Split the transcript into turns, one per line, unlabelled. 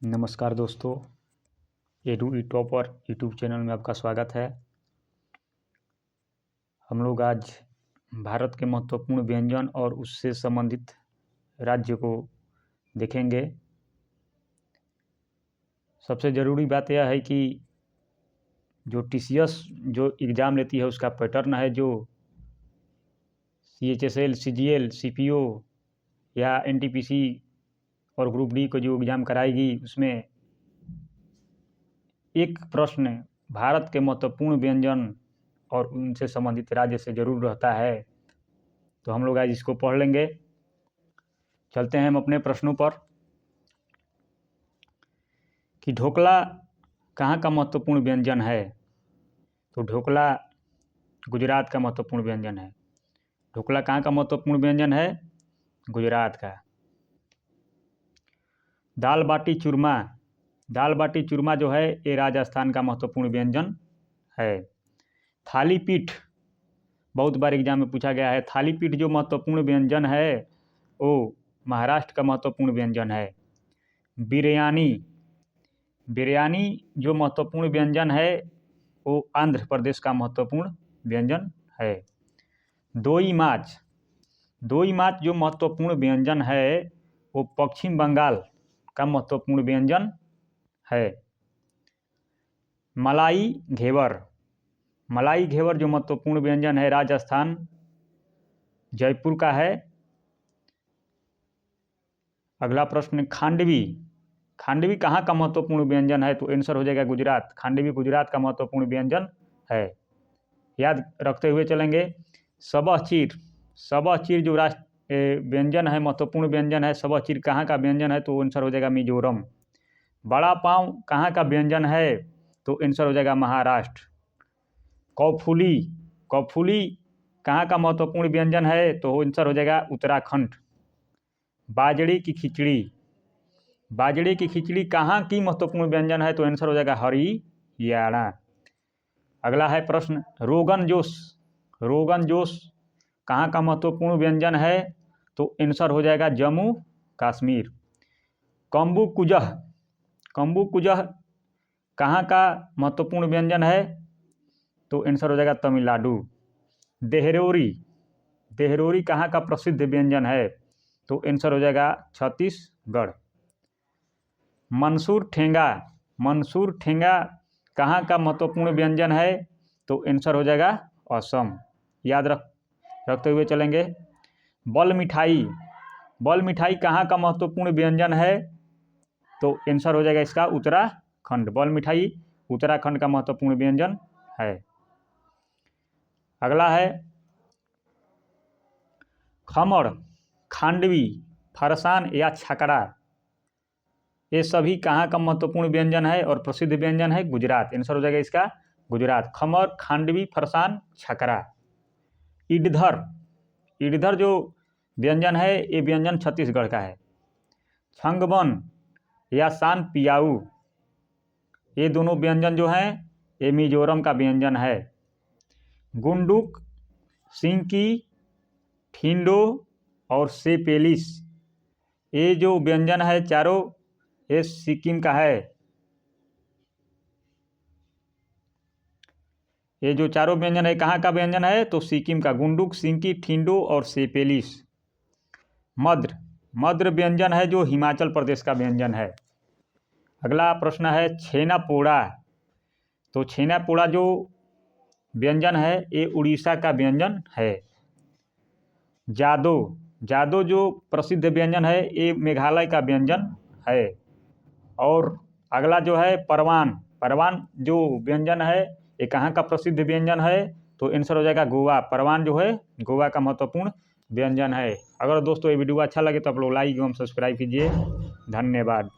नमस्कार दोस्तों, एडू ई topper YouTube channel में आपका स्वागत है। हम लोग आज भारत के महत्वपूर्ण व्यंजन और उससे संबंधित राज्य को देखेंगे। सबसे ज़रूरी बात यह है कि जो TCS जो एग्ज़ाम लेती है उसका पैटर्न है, जो CHSL, CGL, CPO या NTPC और ग्रुप डी को जो एग्ज़ाम कराएगी उसमें एक प्रश्न भारत के महत्वपूर्ण व्यंजन और उनसे संबंधित राज्य से जरूर रहता है। तो हम लोग आज इसको पढ़ लेंगे। चलते हैं हम अपने प्रश्नों पर कि ढोकला कहाँ का महत्वपूर्ण व्यंजन है। तो ढोकला गुजरात का महत्वपूर्ण व्यंजन है। ढोकला कहाँ का महत्वपूर्ण व्यंजन है? गुजरात का। दाल बाटी चूरमा, दाल बाटी चूरमा जो है ये राजस्थान का महत्वपूर्ण व्यंजन है। थाली पीठ, बहुत बार एग्जाम में पूछा गया है। थाली पीठ जो महत्वपूर्ण व्यंजन है वो महाराष्ट्र का महत्वपूर्ण व्यंजन है। बिरयानी, बिरयानी जो महत्वपूर्ण व्यंजन है वो आंध्र प्रदेश का महत्वपूर्ण व्यंजन है। दोई माछ, दोई माछ जो महत्वपूर्ण व्यंजन है वो पश्चिम बंगाल का महत्वपूर्ण व्यंजन है। मलाई घेवर, मलाई घेवर जो महत्वपूर्ण व्यंजन है राजस्थान जयपुर का है। अगला प्रश्न, खांडवी, खांडवी कहाँ का महत्वपूर्ण व्यंजन है? तो आंसर हो जाएगा गुजरात। खांडवी गुजरात का महत्वपूर्ण व्यंजन है। याद रखते हुए चलेंगे। सबह चीर, सबह चीर जो व्यंजन है, महत्वपूर्ण व्यंजन है। सबह चीर कहाँ का व्यंजन है? तो आंसर हो जाएगा मिजोरम। बड़ा पाव कहाँ का व्यंजन है? तो आंसर हो जाएगा महाराष्ट्र। कौफुली, कौफुली कहाँ का महत्वपूर्ण व्यंजन है? तो आंसर हो जाएगा उत्तराखंड। बाजरे की खिचड़ी, बाजरे की खिचड़ी कहाँ की महत्वपूर्ण व्यंजन है? तो आंसर हो जाएगा हरियाणा। अगला है प्रश्न, रोगन जोश, रोगन जोश कहाँ का महत्वपूर्ण व्यंजन है? तो आंसर हो जाएगा जम्मू कश्मीर। कम्बु कुजह, कम्बु कुजह कहाँ का महत्वपूर्ण व्यंजन है? तो आंसर हो जाएगा तमिलनाडु। देहरोरी, देहरोरी कहाँ का प्रसिद्ध व्यंजन है? तो आंसर हो जाएगा छत्तीसगढ़। मंसूर ठेंगा, मंसूर ठेंगा कहाँ का महत्वपूर्ण व्यंजन है? तो आंसर हो जाएगा असम। याद रखते हुए चलेंगे। बल मिठाई, बल मिठाई कहाँ का महत्वपूर्ण व्यंजन है? तो आंसर हो जाएगा इसका उत्तराखंड। बल मिठाई उत्तराखंड का महत्वपूर्ण व्यंजन है। अगला है खमण, खांडवी, फरसान या छकरा, ये सभी कहाँ का महत्वपूर्ण व्यंजन है और प्रसिद्ध व्यंजन है? गुजरात। आंसर हो जाएगा इसका गुजरात। खमर, खांडवी, फरसान, छकरा। इडधर, इडधर जो व्यंजन है ये व्यंजन छत्तीसगढ़ का है। छंगबन या सान पियाऊ, ये दोनों व्यंजन जो हैं ये मिजोरम का व्यंजन है। गुंडुक, सिंकी, ठिंडो और सेपेलिस, ये जो व्यंजन है चारों ये सिक्किम का है। ये जो चारों व्यंजन है कहाँ का व्यंजन है? तो सिक्किम का। गुंडुक, सिंकी, ठिंडो और सेपेलिस। मद्र, मद्र व्यंजन है जो हिमाचल प्रदेश का व्यंजन है। अगला प्रश्न है छेना पोड़ा, तो छेना पोड़ा जो व्यंजन है ये उड़ीसा का व्यंजन है। जादो, जादो जो प्रसिद्ध व्यंजन है ये मेघालय का व्यंजन है। और अगला जो है परवान, परवान जो व्यंजन है ये कहाँ का प्रसिद्ध व्यंजन है? तो आंसर हो जाएगा गोवा। परवान जो है गोवा का महत्वपूर्ण व्यंजन है। अगर दोस्तों ये वीडियो अच्छा लगे तो आप लोग लाइक एवं सब्सक्राइब कीजिए। धन्यवाद।